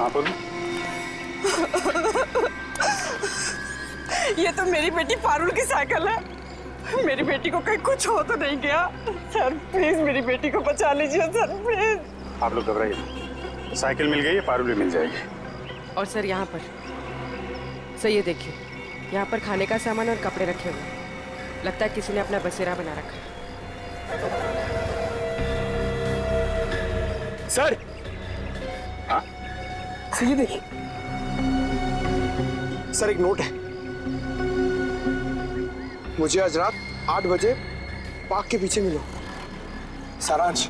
हाँ बोलो। ये तो मेरी बेटी पारुल की साइकिल है। मेरी बेटी को कहीं कुछ हो तो नहीं गया? सर प्लीज मेरी बेटी को बचा लीजिए सर, प्लीज। आप लोग घबराइए, साइकिल मिल गई है, पारुल भी मिल जाएगी। और सर यहाँ पर सर ये देखिए, यहाँ पर खाने का सामान और कपड़े रखे हुए हैं। लगता है किसी ने अपना बसेरा बना रखा है। सर, हाँ सर ये देखिए, सर एक नोट है। मुझे आज रात 8 बजे पार्क के पीछे मिलो। सारांश।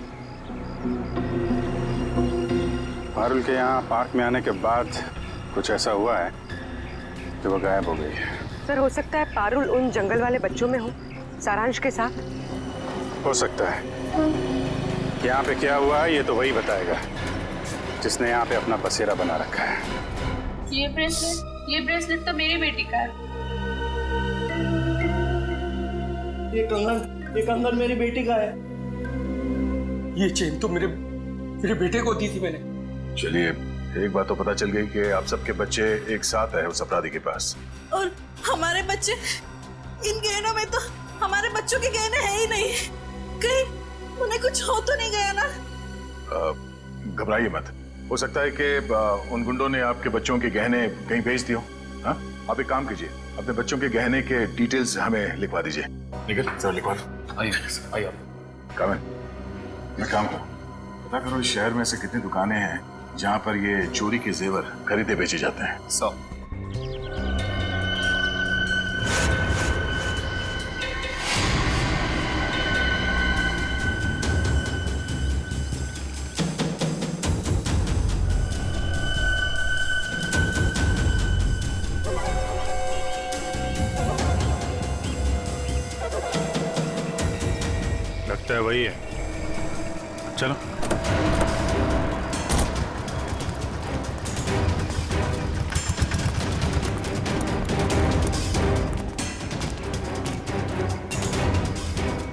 पारुल के यहाँ पार्क में आने के बाद कुछ ऐसा हुआ है कि वो गायब हो गई है। सर हो सकता है पारुल उन जंगल वाले बच्चों में हो, सारांश के साथ। हो सकता है। यहाँ पे क्या हुआ है ये तो वही बताएगा जिसने यहाँ पे अपना बसेरा बना रखा है। ये ब्रेसलेट तो मेरी बेटी का है। ये कंगन मेरी बेटी का है। ये चेन तो मेरे बेटे को दी थी मैंने। चलिए, एक बात तो पता चल गई कि आप सबके बच्चे एक साथ है उस अपराधी के पास। और हमारे बच्चे, इन गहनों में तो हमारे बच्चों के गहने हैं ही नहीं। कहीं उन्हें कुछ हो तो नहीं गया ना? घबराइए मत, हो सकता है कि उन गुंडों ने आपके बच्चों के गहने कहीं भेज दिए हो। हाँ, आप एक काम कीजिए, अपने बच्चों के गहने के डिटेल्स हमें लिखवा दीजिए। निकल सर, लिखवा दो। आइए कामिल, मैं काम करो, पता करो इस शहर में से कितनी दुकानें हैं जहाँ पर ये चोरी के जेवर खरीदे बेचे जाते हैं। सब लगता है वही है, चलो।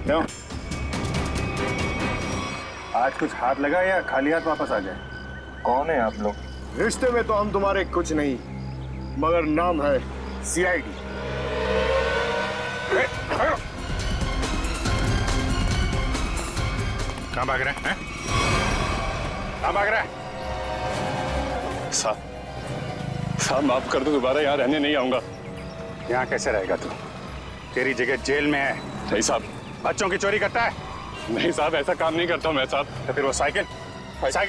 क्यों? आज कुछ हाथ लगा या खाली हाथ वापस आ जाए? कौन है आप लोग? रिश्ते में तो हम तुम्हारे कुछ नहीं, मगर नाम है CID। कहाँ भाग रहे हैं? कहाँ भाग रहे हैं? साहब माफ कर दो, दोबारा यहाँ रहने नहीं आऊंगा। यहाँ कैसे रहेगा तू? तेरी जगह जेल में है। नहीं साहब। बच्चों की चोरी करता है? नहीं साहब, ऐसा काम नहीं करता हूँ मैं साहब। तो फिर वो साइकिल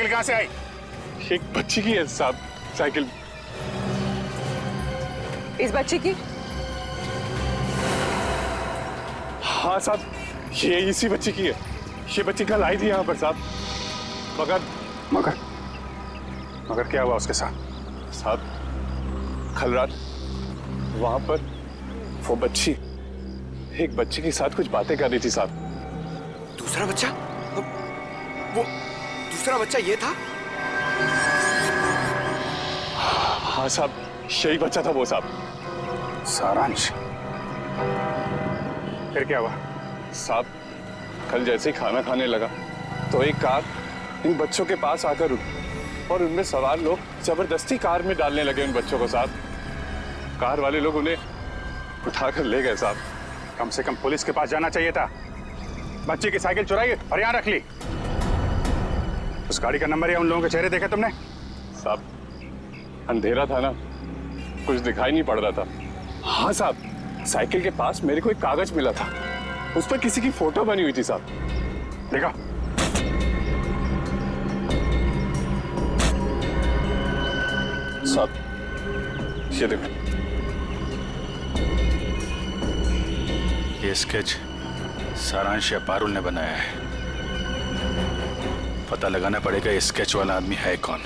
कहाँ से आई? एक बच्ची की है साहब साइकिल। इस बच्चे की? हाँ साहब, ये इसी बच्ची की है। ये बच्ची कल आई थी यहाँ पर साहब, मगर क्या हुआ उसके साथ? साहब कल रात वहां पर वो बच्ची एक बच्चे के साथ कुछ बातें कर रही थी साहब। दूसरा बच्चा? वो दूसरा बच्चा ये था? हाँ साहब, यही बच्चा था वो साहब। सारांश। फिर क्या हुआ? साहब कल जैसे ही खाना खाने लगा तो एक कार इन बच्चों के पास आकर रुकी और उनमें सवार लोग जबरदस्ती कार में डालने लगे उन बच्चों को साहब। कार वाले लोग उन्हें उठाकर ले गए साहब। कम से कम पुलिस के पास जाना चाहिए था। बच्चे की साइकिल चुराई और यहाँ रख ली। उस गाड़ी का नंबर या उन लोगों के चेहरे देखे तुमने? साहब अंधेरा था ना, कुछ दिखाई नहीं पड़ रहा था। हाँ साहब, साइकिल के पास मेरे को एक कागज मिला था, उस पर किसी की फोटो बनी हुई थी साहब। देखा? साहब ये देखो, ये स्केच सारांश या पारुल ने बनाया है। पता लगाना पड़ेगा ये स्केच वाला आदमी है कौन।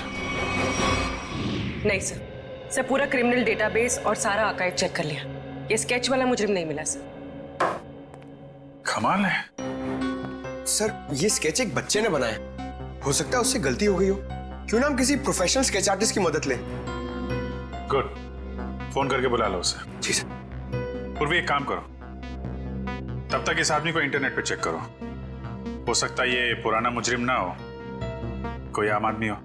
नहीं सर पूरा क्रिमिनल डेटाबेस और सारा आर्काइव चेक कर लिया। ये स्केच वाला मुजरिम नहीं मिला सर। कमाल है। सर ये स्केच एक बच्चे ने बनाया, हो सकता है उससे गलती हो गई हो। क्यों ना हम किसी प्रोफेशनल स्केच आर्टिस्ट की मदद लें? गुड, फोन करके बुला लो उसे। जी सर। पूर्वी एक काम करो, तब तक इस आदमी को इंटरनेट पे चेक करो। हो सकता है ये पुराना मुजरिम ना हो, कोई आम आदमी हो।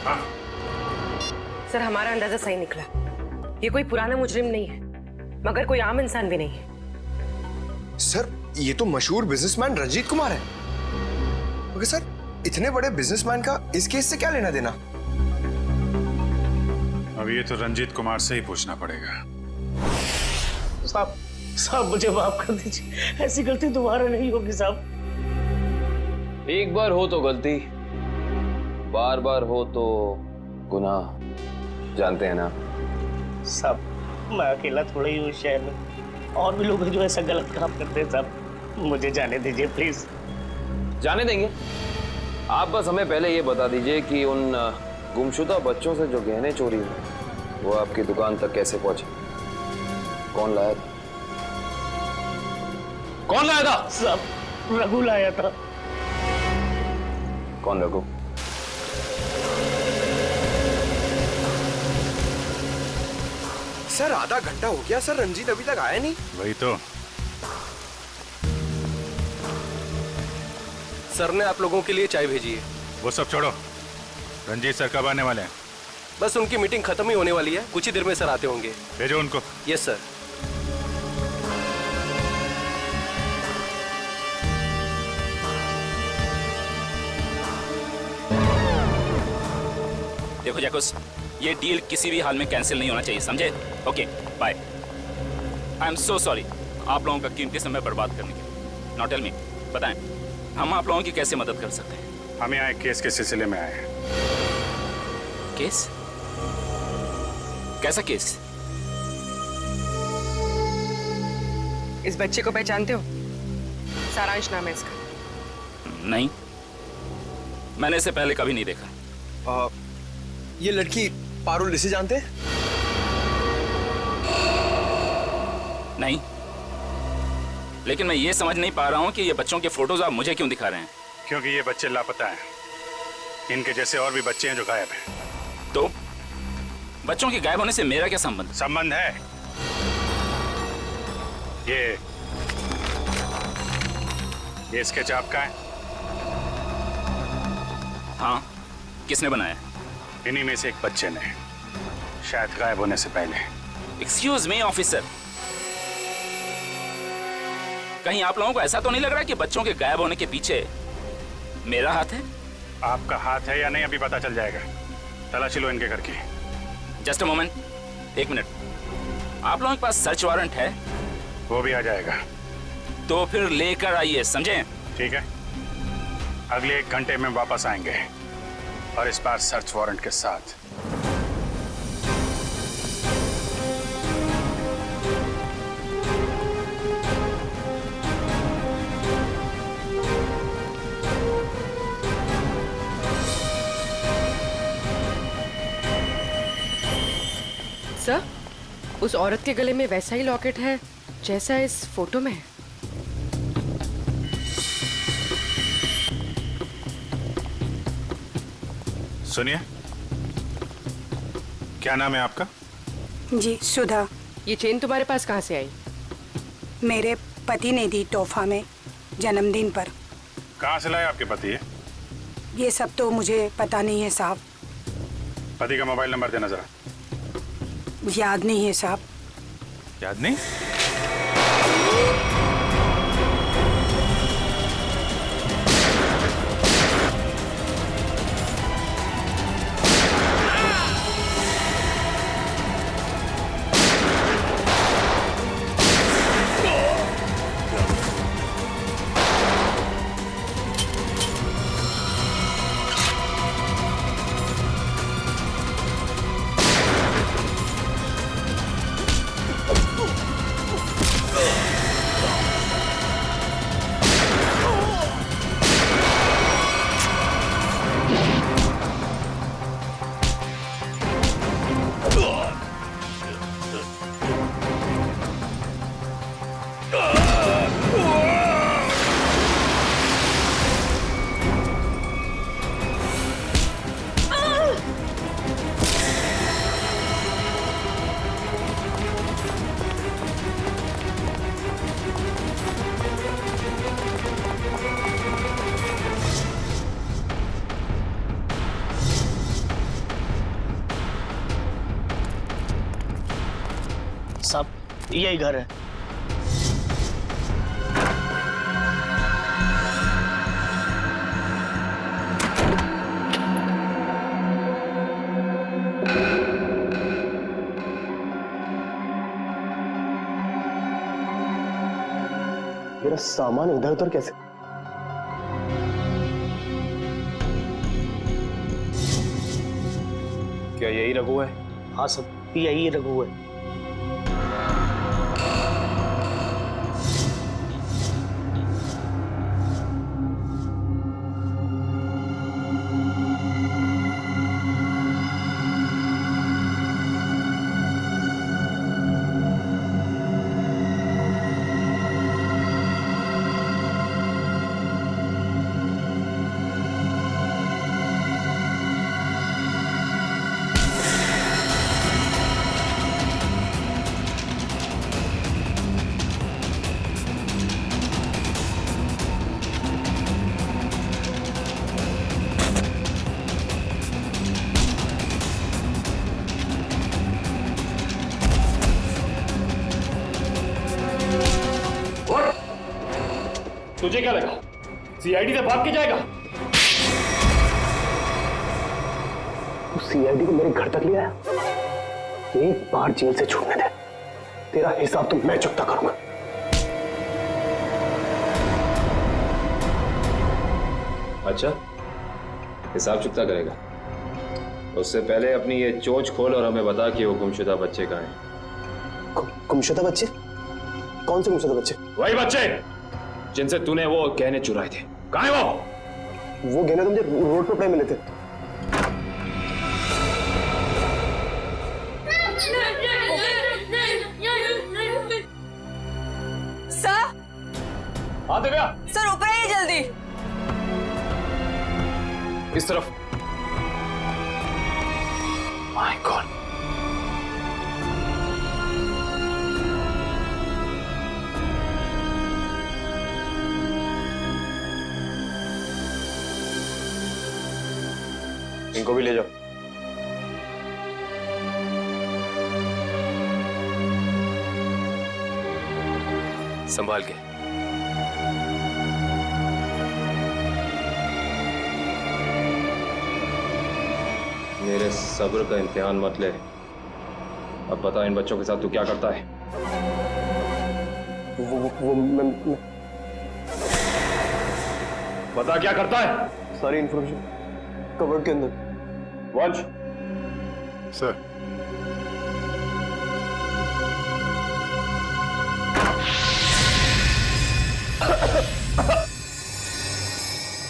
हाँ सर हमारा अंदाजा सही निकला। ये कोई पुराना मुजरिम नहीं है, मगर कोई आम इंसान भी नहीं है। सर ये तो मशहूर बिजनेसमैन रंजीत कुमार है। मगर सर इतने बड़े बिजनेसमैन का इस केस से क्या लेना देना? अब ये तो रंजीत कुमार से ही पूछना पड़ेगा। साहब साहब मुझे माफ कर दीजिए, ऐसी गलती दोबारा नहीं होगी साहब। एक बार हो तो गलती, बार बार हो तो गुनाह, जानते हैं ना। साहब मैं अकेला थोड़ा ही हूँ शहर में, और भी लोग हैं जो ऐसा गलत काम करते हैं साहब। मुझे जाने दीजिए प्लीज। जाने देंगे, आप बस हमें पहले ये बता दीजिए कि उन गुमशुदा बच्चों से जो गहने चोरी हुए वो आपकी दुकान तक कैसे पहुंचे? कौन लाया था? कौन लाया था? साहब रघु लाया था। कौन रघु? सर आधा घंटा हो गया सर, रंजीत अभी तक आया नहीं। वही तो। सर ने आप लोगों के लिए चाय भेजी है। वो सब छोड़ो, रंजीत सर कब आने वाले हैं? बस उनकी मीटिंग खत्म ही होने वाली है, कुछ ही देर में सर आते होंगे। भेजो उनको। Yes sir. देखो जैकुस, ये डील किसी भी हाल में कैंसिल नहीं होना चाहिए, समझे? Okay bye. I am so sorry आप लोगों का कीमती समय बर्बाद करने के लिए। नाउ टेल मी, बताएं हम आप लोगों की कैसे मदद कर सकते हैं? हम यहाँ एक केस के सिलसिले में आए हैं। केस? कैसा केस? इस बच्चे को पहचानते हो? सारांश नाम है इसका। नहीं, मैंने इसे पहले कभी नहीं देखा। ये लड़की पारुल, इसे जानते हैं? नहीं, लेकिन मैं ये समझ नहीं पा रहा हूँ कि ये बच्चों के फोटोज आप मुझे क्यों दिखा रहे हैं? क्योंकि ये बच्चे लापता हैं। इनके जैसे और भी बच्चे हैं जो गायब हैं। तो बच्चों के गायब होने से मेरा क्या संबंध? संबंध है। ये स्केच आपका है? हाँ, किसने बनाया? इन्हीं में से एक बच्चे ने, शायद गायब होने से पहले। एक्सक्यूज मी ऑफिसर, कहीं आप लोगों को ऐसा तो नहीं लग रहा कि बच्चों के गायब होने के पीछे मेरा हाथ है? आपका हाथ है या नहीं अभी पता चल जाएगा। तलाशी लो इनके घर की। जस्ट अ मोमेंट, एक मिनट। आप लोगों के पास सर्च वारंट है? वो भी आ जाएगा। तो फिर लेकर आइए, समझे? ठीक है, अगले 1 घंटे में वापस आएंगे, और इस बार सर्च वारंट के साथ। सर, उस औरत के गले में वैसा ही लॉकेट है जैसा इस फोटो में है। सुनिए, क्या नाम है आपका? जी सुधा। ये चेन तुम्हारे पास कहाँ से आई? मेरे पति ने दी तोहफा में जन्मदिन पर। कहाँ से लाए आपके पति? ये सब तो मुझे पता नहीं है साहब। पति का मोबाइल नंबर देना जरा। याद नहीं है साहब। याद नहीं? साहब यही घर है। मेरा सामान इधर उधर कैसे? क्या यही रघु है? हाँ सब यही रघु है। तुझे क्या लगा सीआईडी से भाग के जाएगा? तू सीआईडी को मेरे घर तक ले आया? एक बार जेल से छूटने दे, तेरा हिसाब तो मैं चुकता करूंगा। अच्छा, हिसाब चुकता करेगा? उससे पहले अपनी ये चोंच खोल और हमें बता कि वो गुमशुदा बच्चे कहाँ हैं। गुमशुदा बच्चे? कौन से गुमशुदा बच्चे? वही बच्चे जिनसे तूने वो गहने चुराए थे। कहाँ है वो? वो गहने तो मुझे रोड पे पड़े मिले थे। सर। हाँ दिव्या। सर ऊपर आइए जल्दी। इस तरफ। My God. इनको भी ले जाओ। संभाल के। मेरे सब्र का इम्तिहान मत ले। अब बता इन बच्चों के साथ तू क्या करता है? मैं बता क्या करता है? सारी इंफॉर्मेशन कवर्ड के अंदर। वंश। सर।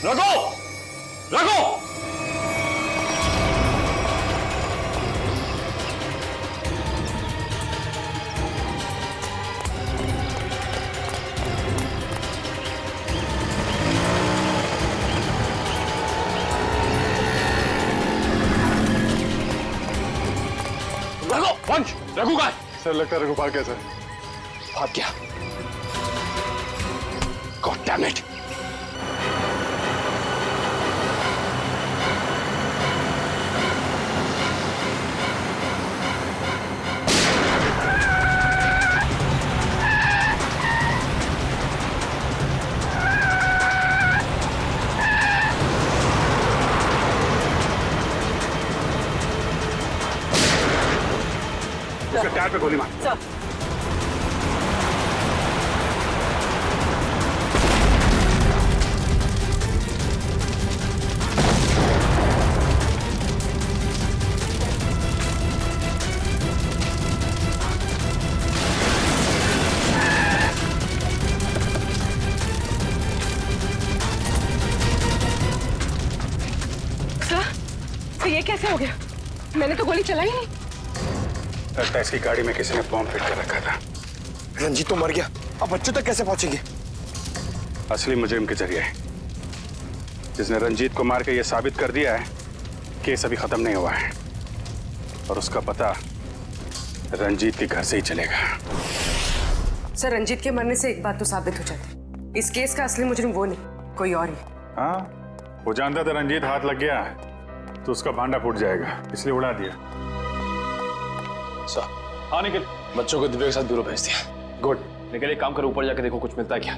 रघु! रघु! वंश, रघु का है? सर लगता है रघु भाग गया सर। भाग गया? God damn it! उसके टायर पे गोली मार। सर। तो ये कैसे हो गया? मैंने तो गोली चलाई नहीं। लगता है इसकी गाड़ी में किसी ने बॉम्ब फिट कर रखा था। रंजीत तो मर गया, अब बच्चों तक कैसे पहुंचेंगे? असली मुजरिम के जरिए, जिसने रंजीत को मार के ये साबित कर दिया है केस अभी खत्म नहीं हुआ है और उसका पता रंजीत के घर से ही चलेगा। सर, रंजीत के मरने से एक बात तो साबित हो जाती, इस केस का असली मुजरिम वो नहीं, कोई और ही। हाँ, वो जानता था रंजीत हाथ लग गया तो उसका भांडा फूट जाएगा, इसलिए उड़ा दिया। हाँ निखिल, बच्चों को दिव्या के साथ ब्यूरो भेज दिया। गुड। निखिल एक काम करो, ऊपर जाके देखो कुछ मिलता है क्या।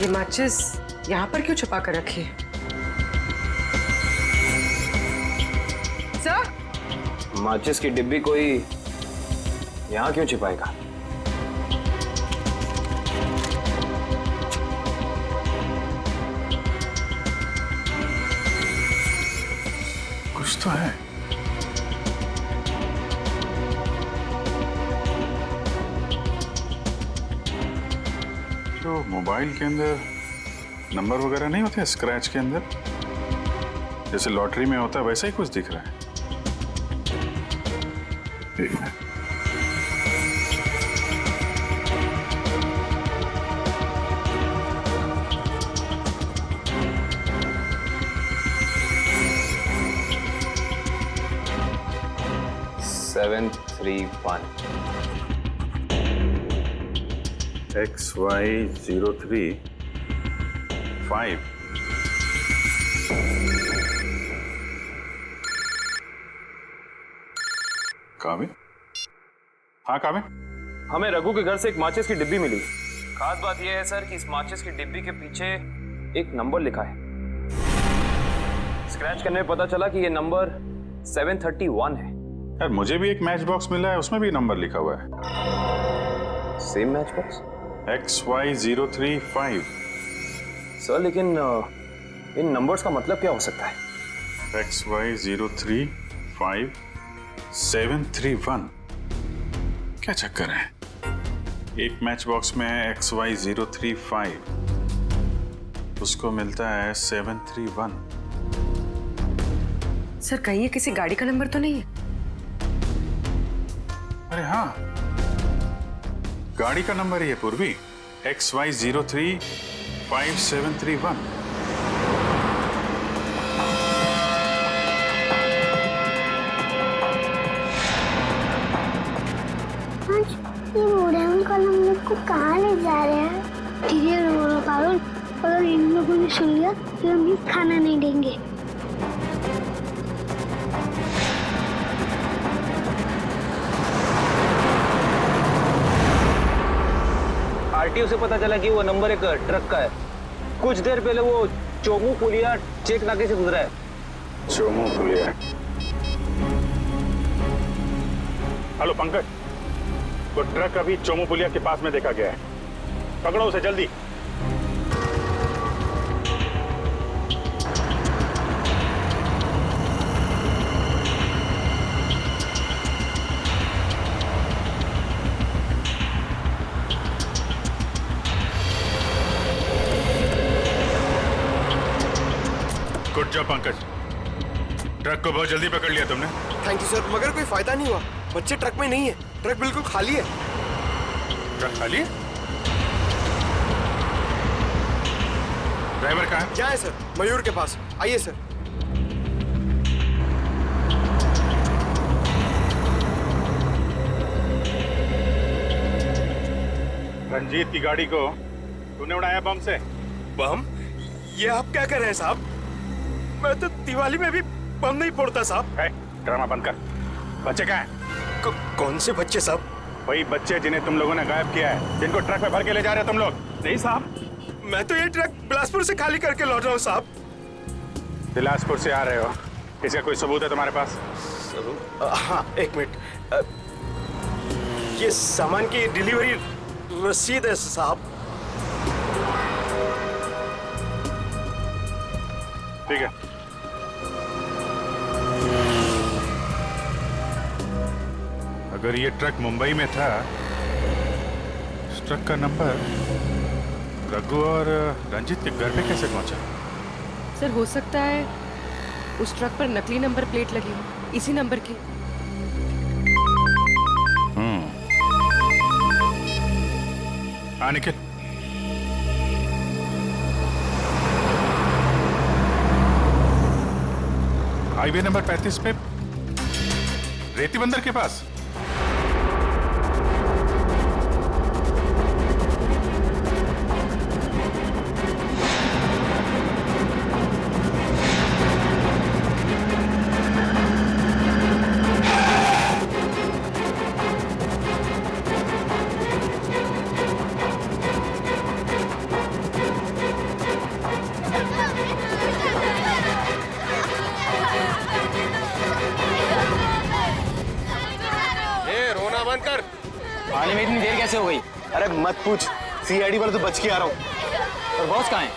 ये माचिस यहाँ पर क्यों छुपा कर रखी है? सर, माचिस की डिब्बी कोई यहाँ क्यों छिपाएगा? कुछ तो है। तो मोबाइल के अंदर नंबर वगैरह नहीं होते स्क्रैच के अंदर, जैसे लॉटरी में होता है वैसा ही कुछ दिख रहा है। एक मिनट। सेवन 731 XY035 काबिल? हाँ काबिल? हमें रघु के घर से एक माचिस की डिब्बी मिली। खास बात यह है सर कि इस माचिस की डिब्बी के पीछे एक नंबर लिखा है। स्क्रैच करने में पता चला कि यह नंबर 731 है। यार मुझे भी एक मैच बॉक्स मिला है, उसमें भी नंबर लिखा हुआ है। Same match box? XY035। Sir लेकिन इन नंबर्स का मतलब क्या हो सकता है? XY035 731। क्या चक्कर है? एक मैच बॉक्स में है XY035, उसको मिलता है 731। सर कहीं ये किसी गाड़ी का नंबर तो नहीं है? अरे हाँ, गाड़ी का नंबर ही है पूर्वी, XY035 ये मोड़न का हम लोग को कहाँ ले जा रहे हैं? धीरे रो पारुल, अगर इन लोगों ने सुन लिया तो हम खाना नहीं देंगे। आरटीओ से पता चला कि वो नंबर एक ट्रक का है। कुछ देर पहले वो चोमू पुलिया चेक नाके से गुजरा है। चोमू पुलिया? हेलो पंकज, वो ट्रक अभी चोमू पुलिया के पास में देखा गया है, पकड़ो उसे जल्दी। गुड जॉब पंकज, ट्रक को बहुत जल्दी पकड़ लिया तुमने। थैंक यू सर, मगर कोई फायदा नहीं हुआ। बच्चे ट्रक में नहीं है, ट्रक बिल्कुल खाली है। ट्रक खाली है? ड्राइवर कहाँ है? यहाँ है सर, मयूर के पास। आइए सर। रंजीत की गाड़ी को तूने उड़ाया बम से? बम? ये आप क्या कर रहे हैं साहब? मैं तो दिवाली में भी बम नहीं फोड़ता साहब। ड्रामा बंद कर। बच्चे कहाँ हैं? कौन से बच्चे साहब? वही बच्चे जिन्हें तुम लोगों ने गायब किया है, जिनको ट्रक में भर के ले जा रहे हो तुम लोग। नहीं साहब, मैं तो ये ट्रक बिलासपुर से खाली करके लौट रहा हूँ साहब। बिलासपुर से आ रहे हो, इसका कोई सबूत है तुम्हारे पास? हाँ एक मिनट, ये सामान की डिलीवरी रसीद है साहब। ठीक है, अगर ये ट्रक मुंबई में था, इस ट्रक का नंबर रघु और रंजीत के घर पे कैसे पहुंचा? सर हो सकता है उस ट्रक पर नकली नंबर प्लेट लगी हो, इसी नंबर की। हाँ निखिल, हाईवे नंबर 35 पे रेती बंदर के पास। आने में इतनी देर कैसे हो गई? अरे मत पूछ, सीआईडी वाले तो बच के आ रहा हूँ। और बॉस कहाँ है?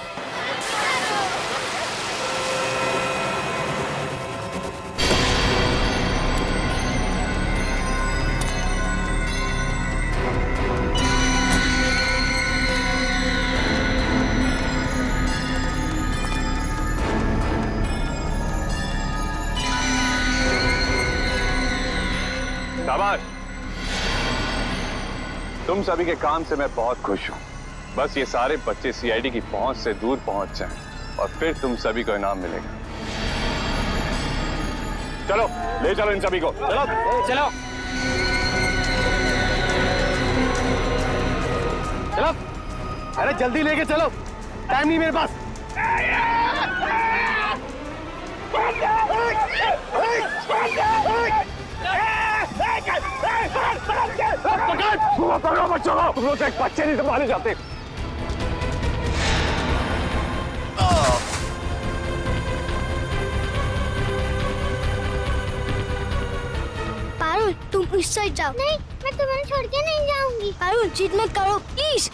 शाबाश, तुम सभी के काम से मैं बहुत खुश हूं। बस ये सारे बच्चे सीआईडी की पहुंच से दूर पहुंच जाएं और फिर तुम सभी को इनाम मिलेगा। चलो ले चलो इन सभी को, चलो चलो चलो, अरे जल्दी लेके चलो, टाइम नहीं मेरे पास। पकड़ो बच्चों को, रोज एक बच्चे नहीं संभाले जाते। पारुल तुम इस साइड जाओ। नहीं, मैं तुम्हें छोड़ के नहीं जाऊंगी। पारुल जिद मत करो प्लीज।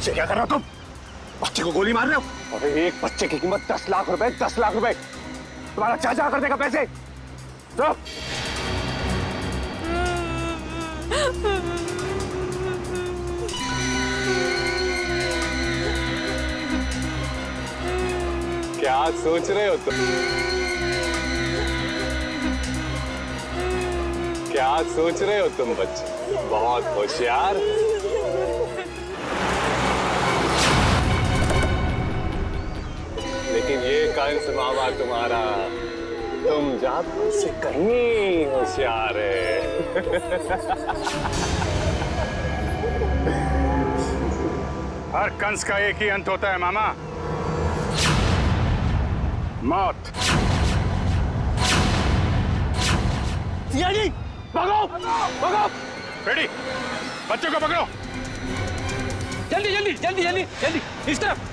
क्या कर रहे हो तुम? बच्चे को गोली मार रहे हो? अरे एक बच्चे की कीमत 10 लाख रुपए, 10 लाख रुपए। तुम्हारा चाचा कर देगा पैसे। चलो। क्या सोच रहे हो तुम? क्या सोच रहे हो तुम बच्चे? बहुत होशियार। लेकिन ये कंस मामा तुम्हारा, तुम जादू से कहीं होशियार है। हर कंस का एक ही अंत होता है मामा, मौत। सीआईडी भागो, भागो। बेटी, बच्चों को पकड़ो। जल्दी जल्दी जल्दी जल्दी जल्दी, इस तरफ।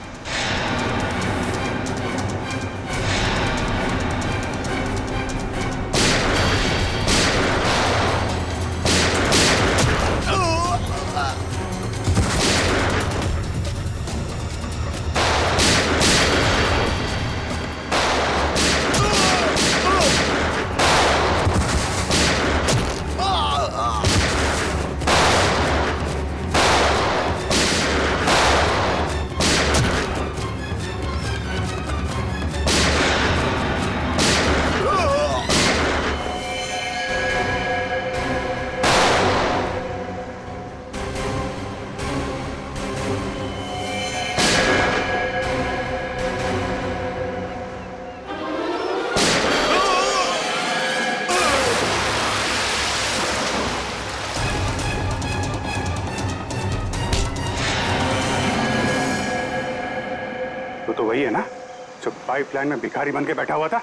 जो पाइपलाइन में भिखारी बन के बैठा हुआ था,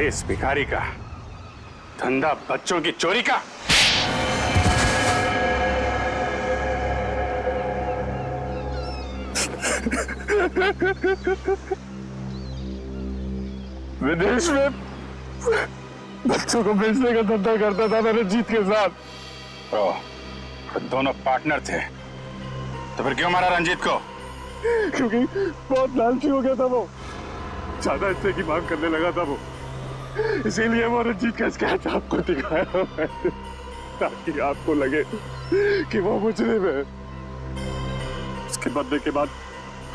इस भिखारी का धंधा बच्चों की चोरी का। विदेश में बच्चों को बेचने का धंधा करता था मैं रंजीत के साथ। तो दोनों पार्टनर थे, तो फिर क्यों मारा रंजीत को? क्योंकि बहुत लालची हो गया था वो, ज्यादा हिस्से की मांग करने लगा था वो, इसीलिए वो रंजीत का स्केच आपको दिखाया मैंने, ताकि आपको लगे कि वो मुजरिम है। उसके मरने के बाद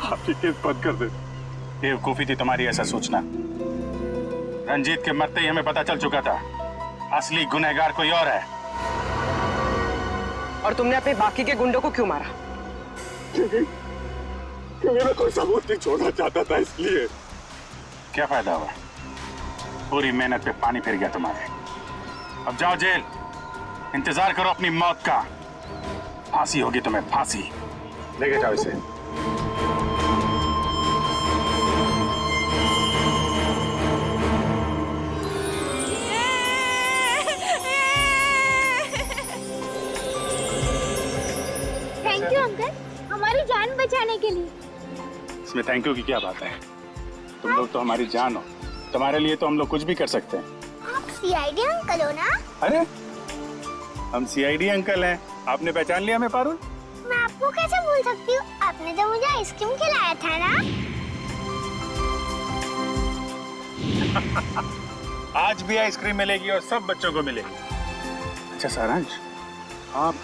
आपकी केस बंद कर दे। बेवकूफी थी तुम्हारी ऐसा सोचना। रंजीत के मरते ही हमें पता चल चुका था, असली गुनहगार कोई और है। और तुमने अपने बाकी के गुंडों को क्यों मारा? क्योंकि मैं कोई सबूत नहीं छोड़ना चाहता था, इसलिए। क्या फायदा हुआ? पूरी मेहनत पे पानी फिर गया तुम्हारे। अब जाओ जेल, इंतजार करो अपनी मौत का। फांसी होगी तुम्हें, फांसी। लेके जाओ इसे। थैंक यू अंकल, हमारी जान बचाने के लिए। इसमें थैंक यू की क्या बात है? तुम लोग तो हमारी जान हो, तुम्हारे लिए तो हम लोग कुछ भी कर सकते हैं। आप सीआईडी अंकल हो ना? अरे हम सीआईडी अंकल हैं, आपने पहचान लिया हमें पारुल? मैं आपको कैसे भूल सकती हूँ, आपने तो मुझे आइसक्रीम खिलाया था ना। आज भी आइसक्रीम मिलेगी और सब बच्चों को मिलेगी। अच्छा सारांश, आप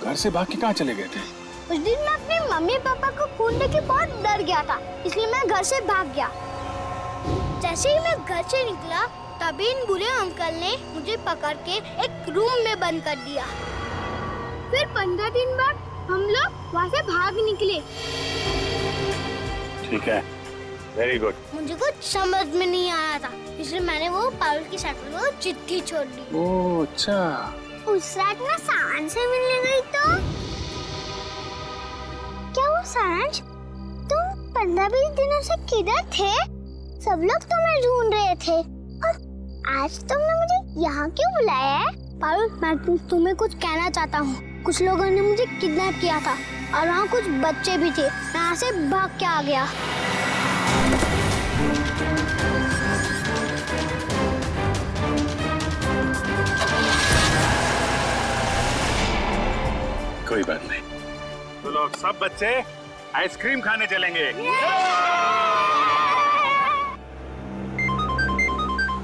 घर से भाग के कहाँ चले गए थे? उस दिन मैं अपने मम्मी पापा को खून देख के बहुत डर गया था, इसलिए मैं घर से भाग गया। जैसे ही मैं घर से निकला, तभी इन बुरे अंकल ने मुझे पकड़ के एक रूम में बंद कर दिया। फिर 15 दिन बाद हम लोग वहाँ से भाग निकले। ठीक है, वेरी गुड। मुझे कुछ समझ में नहीं आया था, इसलिए मैंने वो पारुल की साइकिल को चिट्ठी छोड़ दी। ओह अच्छा। उस रात मैं सारांश से मिलने गई तो क्या वो सारांश, तुम 15-20 दिनों से किधर थे? सब लोग तुम्हें ढूंढ रहे थे और आज तुमने मुझे यहाँ क्यों बुलाया है? पारुल, मैं तुम्हें कुछ कहना चाहता हूँ। कुछ लोगों ने मुझे किडनैप किया था और वहाँ कुछ बच्चे भी थे। मैं यहाँ से भाग के आ गया। कोई बात नहीं, तो लोग सब बच्चे आइसक्रीम खाने चलेंगे।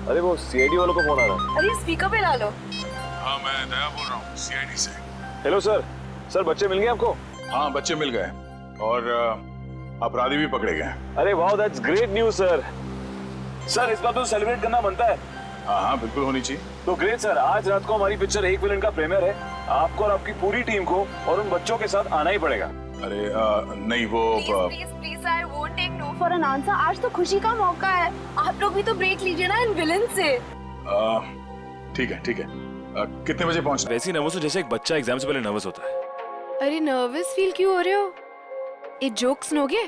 अरे वो सीआईडी वालों को फोन आ रहा है। अरे स्पीकर पे ला लो। हाँ मैं दया बोल रहा हूँ सीआईडी से। हेलो सर, सर बच्चे मिल गए आपको? हाँ बच्चे मिल गए और अपराधी भी पकड़े गए। अरे वाह, that's great news sir. Sir इस बात को सेलिब्रेट करना बनता है। हाँ हाँ बिल्कुल होनी चाहिए। तो ग्रेट सर, आज रात को हमारी पिक्चर एक विलन का प्रीमियर है। आपको और आपकी पूरी टीम को और उन बच्चों के साथ आना ही पड़ेगा। अरे नहीं वो please I won't take no for an answer. आज तो खुशी का मौका है, आप लोग भी तो ब्रेक लीजिए ना इन विलन से। ठीक है ठीक है। कितने बजे पहुंचना? वैसे ही नर्वस हो जैसे एक बच्चा एग्जाम से पहले नर्वस होता है। अरे नर्वस फील क्यों हो रहे हो? एक जोक सुनोगे?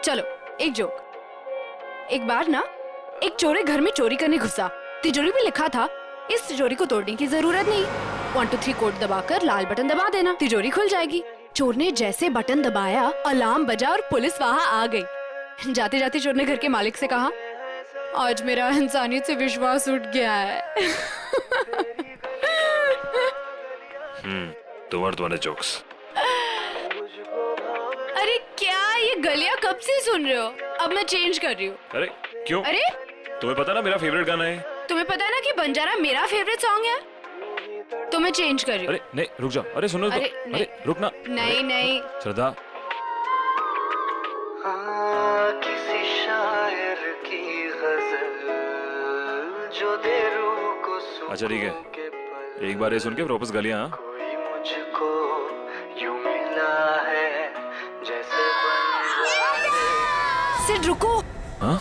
चलो एक जोक। एक बार ना एक चोर घर में चोरी करने घुसा। तिजोरी में लिखा था इस तिजोरी को तोड़ने की जरूरत नहीं, 1 2 3 कोड दबाकर लाल बटन दबा देना, तिजोरी खुल जाएगी। चोर ने जैसे बटन दबाया, अलार्म बजा और पुलिस वहां आ गई। जाते जाते चोर ने घर के मालिक से कहा, आज मेरा इंसानियत से विश्वास उठ गया है। तुम्हारे जोक्स। अरे क्या ये गलियां कब से सुन रहे हो? अब मैं चेंज कर रही हूँ। अरे क्यों? अरे तुम्हें पता ना मेरा फेवरेट गाना है। तुम्हें पता है ना कि बंजारा मेरा फेवरेट सॉन्ग है। तो मैं चेंज कर रही हूँ। अरे नहीं रुक जाओ, अरे सुनो तो। अरे रुक ना। नहीं नहीं श्रद्धा, किसी शायर की गजल जो दे रूह को सुकून। अच्छा ठीक है, एक बार ये सुन के वापस गलियां। कोई मुझको यूं मिला है जैसे सिड रुको। हाँ?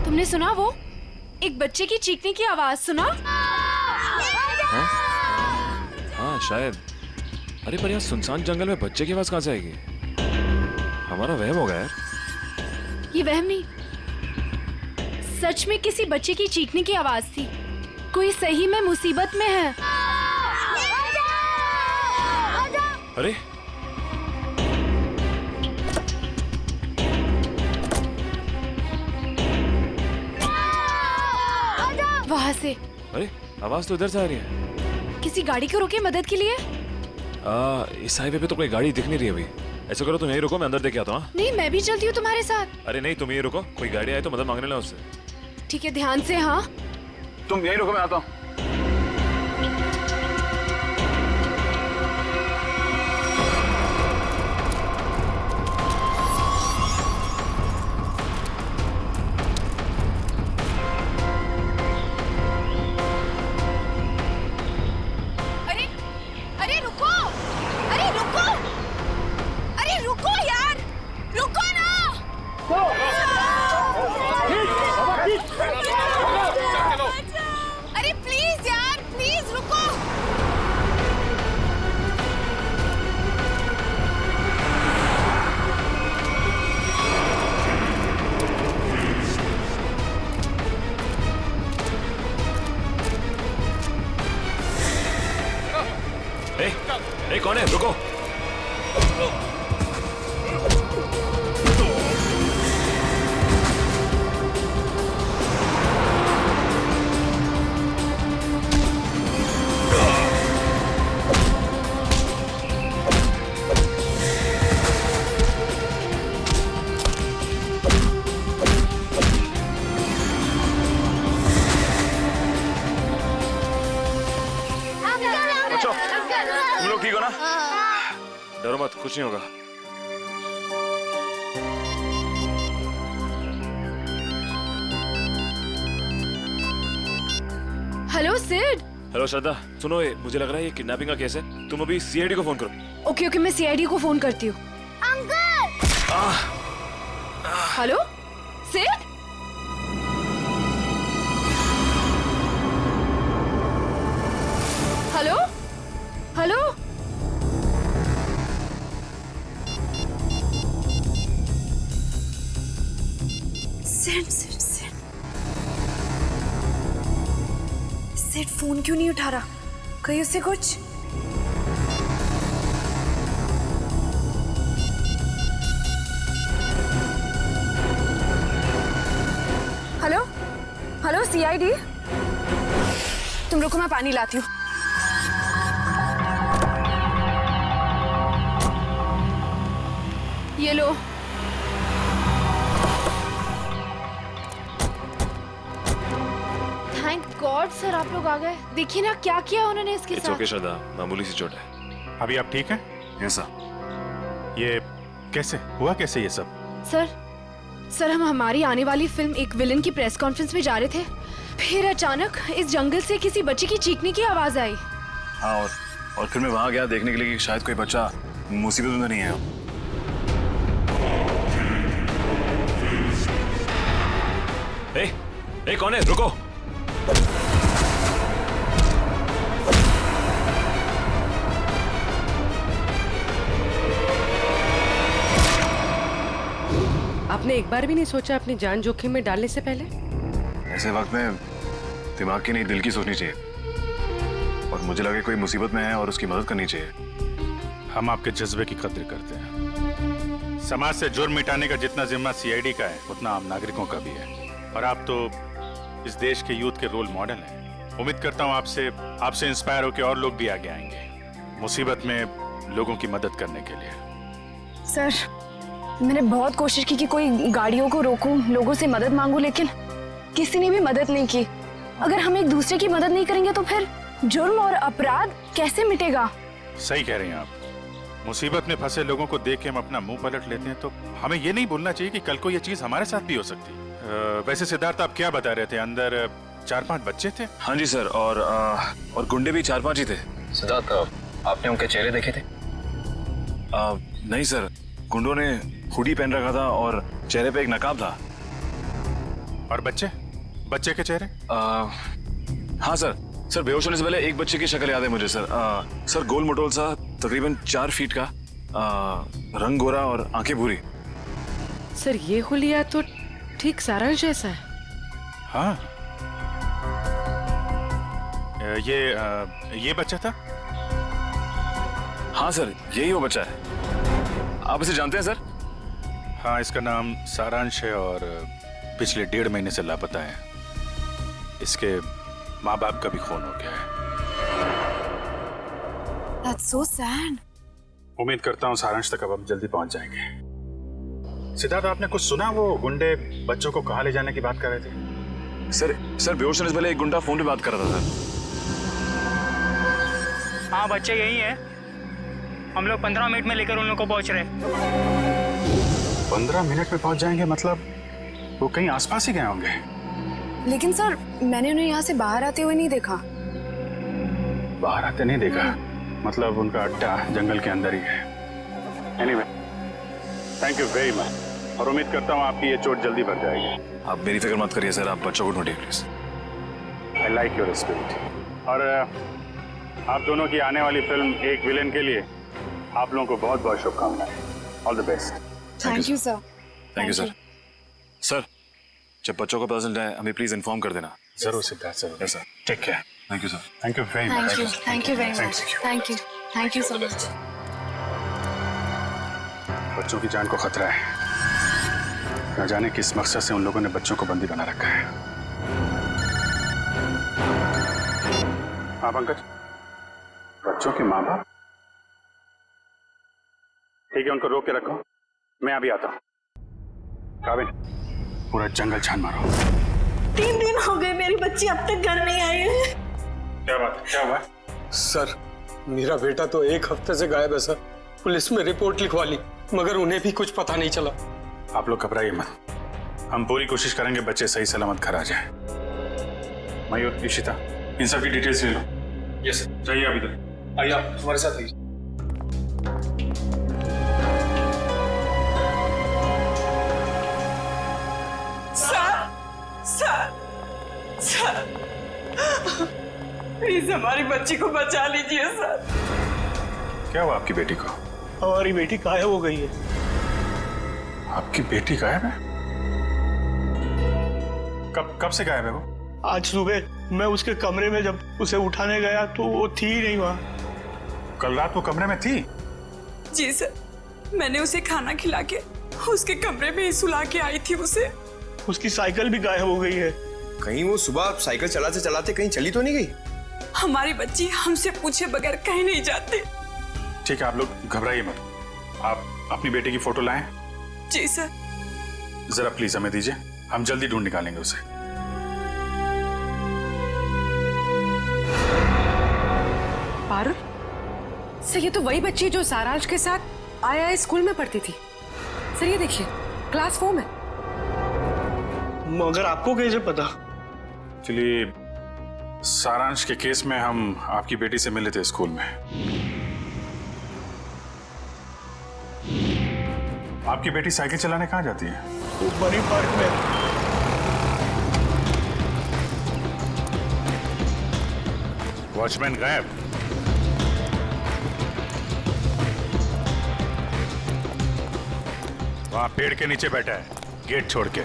तुमने सुना वो एक बच्चे की चीखने की आवाज सुना? हाँ शायद। अरे पर यहाँ सुनसान जंगल में बच्चे की आवाज कहाँ से आएगी? हमारा वहम होगा यार। ये वहम नहीं, सच में किसी बच्चे की चीखने की आवाज थी। कोई सही में मुसीबत में है। अरे वहां से अरे आवाज तो इधर से आ रही है। किसी गाड़ी को रोके मदद के लिए। इस हाईवे पे तो कोई गाड़ी दिख नहीं रही अभी। ऐसा करो तुम यहीं रुको, मैं अंदर देख के आता हूँ। नहीं, मैं भी चलती हूँ तुम्हारे साथ। अरे नहीं, तुम यहीं रुको, कोई गाड़ी आए तो मदद मांगने लो उससे। ठीक है, ध्यान से। हाँ तुम यहीं रुको, मैं आता हूँ। अरे प्लीज यार, प्लीज रुको। ए, कौन है? रुको। तुम लोग ठीक हो ना? डरो मत, कुछ नहीं होगा। हेलो सिड। हेलो श्रद्धा, सुनो, ये मुझे लग रहा है ये किडनैपिंग का केस है। तुम अभी सीआईडी को फोन करो। ओके ओके, मैं सीआईडी को फोन करती हूँ। Hello Sid. Hello hello. Sid Sid Sid Sid phone क्यों नहीं उठा रहा? कहीं उससे कुछ? हेलो हेलो सीआईडी, तुम रुको, मैं पानी लाती हूँ। ये लो। थैंक गॉड सर, आप लोग आ गए। देखिए ना क्या किया उन्होंने इसके साथ। ओके श्रद्धा, मामूली सी चोट है। अभी आप ठीक हैं? Yes sir. ये कैसे हुआ, कैसे ये सब? सर हम हमारी आने वाली फिल्म एक विलन की प्रेस कॉन्फ्रेंस में जा रहे थे, फिर अचानक इस जंगल से किसी बच्चे की चीखने की आवाज आई। हाँ, और फिर मैं वहां गया देखने के लिए कि शायद कोई बच्चा मुसीबत में नहीं है। ए, कौन है? रुको। आपने एक बार भी नहीं सोचा अपनी जान जोखिम में डालने से पहले? ऐसे वक्त में दिमाग की नहीं, दिल की सोचनी चाहिए। और मुझे लगे कोई मुसीबत में है और उसकी मदद करनी चाहिए। हम आपके जज्बे की कद्र करते हैं। समाज से जुर्म मिटाने का जितना जिम्मा सीआईडी का है, उतना आम नागरिकों का भी है। और आप तो इस देश के यूथ के रोल मॉडल हैं। उम्मीद करता हूँ आपसे इंस्पायर होकर और लोग भी आगे आएंगे मुसीबत में लोगों की मदद करने के लिए। सर मैंने बहुत कोशिश की कि कोई गाड़ियों को रोकूं, लोगों से मदद मांगूं, लेकिन किसी ने भी मदद नहीं की। अगर हम एक दूसरे की मदद नहीं करेंगे तो फिर जुर्म और अपराध कैसे मिटेगा? सही कह रही हैं आप। मुसीबत में फंसे लोगों को देख के हम अपना मुंह पलट लेते हैं, तो हमें ये नहीं भूलना चाहिए कि कल को ये चीज हमारे साथ भी हो सकती है। वैसे सिद्धार्थ, आप क्या बता रहे थे? अंदर 4-5 बच्चे थे? हाँ जी सर, और गुंडे भी 4-5 ही थे। सिद्धार्थ, आपने उनके चेहरे देखे थे? नहीं सर, गुंडों ने हुडी पहन रखा था और चेहरे पे एक नकाब था। और बच्चे के चेहरे? हाँ सर, बेहोश होने से पहले एक बच्चे की शक्ल याद है मुझे सर। सर गोल मटोल सा, तकरीबन 4 फीट का, रंग गोरा और आंखें भूरी। सर ये हुलिया तो ठीक सारांश जैसा है। हाँ, ये बच्चा था। हाँ सर, यही वो बच्चा है। आप इसे जानते हैं सर? हाँ, इसका नाम सारांश है और पिछले 1.5 महीने से लापता है। इसके माँ बाप का भी खून हो गया है। That's so sad. उम्मीद करता हूँ सारांश तक अब हम जल्दी पहुंच जाएंगे। सिद्धार्थ, आपने कुछ सुना? वो गुंडे बच्चों को कहाँ ले जाने की बात कर रहे थे? सर बेहोश होने से पहले एक गुंडा फोन पे बात कर रहा था सर। हाँ, बच्चे यही है। हम लोग 15 मिनट में लेकर उन लोगों को पहुंच रहे हैं। 15 मिनट में पहुंच जाएंगे? मतलब वो कहीं आसपास ही गए होंगे। लेकिन सर मैंने उन्हें यहाँ से बाहर आते हुए नहीं देखा। बाहर आते नहीं देखा? मतलब उनका अड्डा जंगल के अंदर ही है। Anyway, thank you very much और उम्मीद करता हूँ आपकी ये चोट जल्दी भर जाएगी। आप मेरी फिक्र मत करिए सर, आप बच्चों को ढूंढिए please. I like your spirit. और आप दोनों की आने वाली फिल्म एक विलेन के लिए आप लोगों को बहुत बहुत शुभकामनाएं। All the best. Thank you sir. Thank you sir. Sir, जब बच्चों को पता चल जाए हमें प्लीज इन्फॉर्म कर देना। जरूर सिद्धार्थ, जरूर। Sir, take care. Thank you sir. Thank you very much. Thank you very much. Thank you so much. बच्चों की जान को खतरा है। न जाने किस मकसद से उन लोगों ने बच्चों को बंदी बना रखा है। हाँ पंकज, बच्चों के माँ बाप? ठीक है, उनको रोक के रखो, मैं अभी आता हूँ। काबिल, पूरा जंगल छान मारो। 3 दिन हो गए मेरी बच्ची अब तक घर नहीं आई है। क्या बात, क्या हुआ? सर, मेरा बेटा तो 1 हफ्ते से गायब है सर। पुलिस में रिपोर्ट लिखवा ली मगर उन्हें भी कुछ पता नहीं चला। आप लोग घबराइए मत, हम पूरी कोशिश करेंगे बच्चे सही सलामत घर आ जाए। मयूर, इशिता, इन सब की डिटेल्स ले लो। Yes sir. जाइए अभी तक। आइए आप हमारे साथ आइए। सर, प्लीज हमारी बच्ची को बचा लीजिए सर। क्या हुआ आपकी बेटी को? हमारी बेटी गायब हो गई है। आपकी बेटी गायब है? कब से गायब है वो? आज सुबह मैं उसके कमरे में जब उसे उठाने गया तो वो थी ही नहीं वहाँ। कल रात वो कमरे में थी? जी सर, मैंने उसे खाना खिला के उसके कमरे में ही सुला के आई थी उसे। उसकी साइकिल भी गायब हो गई है। कहीं वो सुबह साइकिल चलाते चलाते कहीं चली तो नहीं गई? हमारी बच्ची हमसे पूछे बगैर कहीं नहीं जाती। ठीक है, आप लोग घबराइए मत। आप अपनी बेटी की फोटो लाएं। जी सर। जरा प्लीज हमें दीजिए, हम जल्दी ढूंढ निकालेंगे उसे। पारुल, सर ये तो वही बच्ची जो सारांश के साथ आया स्कूल में पढ़ती थी। सर ये देखिए, क्लास 4 में। मगर आपको कैसे पता? एक्चुअली सारांश के केस में हम आपकी बेटी से मिले थे स्कूल में। आपकी बेटी साइकिल चलाने कहाँ जाती है? वो बनी पार्क में। वॉचमैन गायब। वहां पेड़ के नीचे बैठा है, गेट छोड़ के।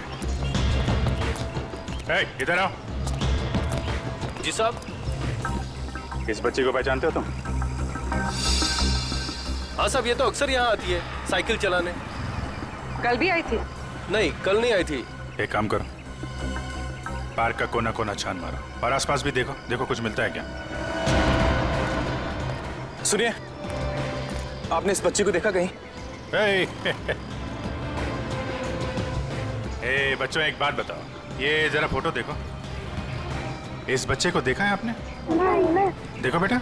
इधर आओ। जी साहब। इस बच्ची को पहचानते हो तुम? हाँ साहब, ये तो अक्सर यहाँ आती है साइकिल चलाने। कल भी आई थी? नहीं, कल नहीं आई थी। एक काम करो, पार्क का कोना कोना छान मारो और आसपास भी देखो, देखो कुछ मिलता है क्या। सुनिए, आपने इस बच्ची को देखा कहीं? बच्चों एक बात बताओ, ये जरा फोटो देखो। इस बच्चे को देखा है आपने? नहीं। देखो बेटा।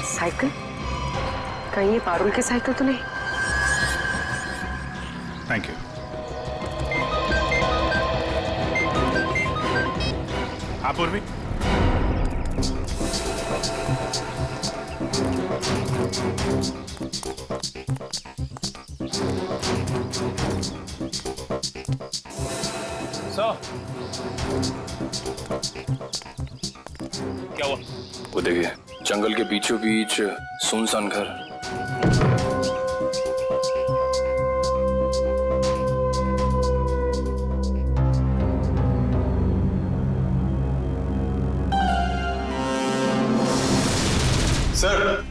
साइकिल? कहीं ये पारुल की साइकिल तो नहीं? Thank you. हाँ पूर्वी, सर क्या हुआ? वो देखिए, जंगल के बीचों बीच सुनसान घर। सर,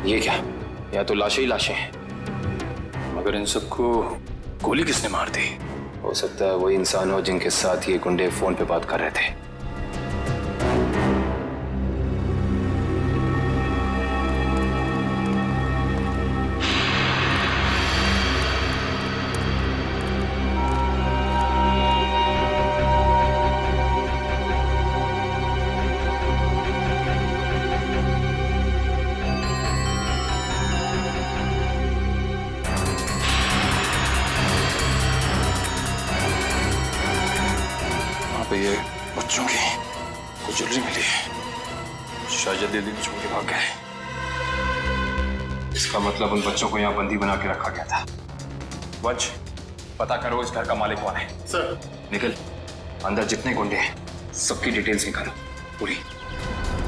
ये क्या? या तो लाशें ही लाशें हैं, मगर इन सबको गोली किसने मार दी? हो सकता है वही इंसान हो जिनके साथ ये गुंडे फोन पे बात कर रहे थे। पे ये बच्चों की कुछ ज्वेलरी मिली है, शायद जल्दी जल्दी छोड़ के भाग गए। इसका मतलब उन बच्चों को यहाँ बंदी बना के रखा गया था। वंश, पता करो इस घर का मालिक कौन है। सर। निकल, अंदर जितने गुंडे हैं सबकी डिटेल्स निकालो पूरी।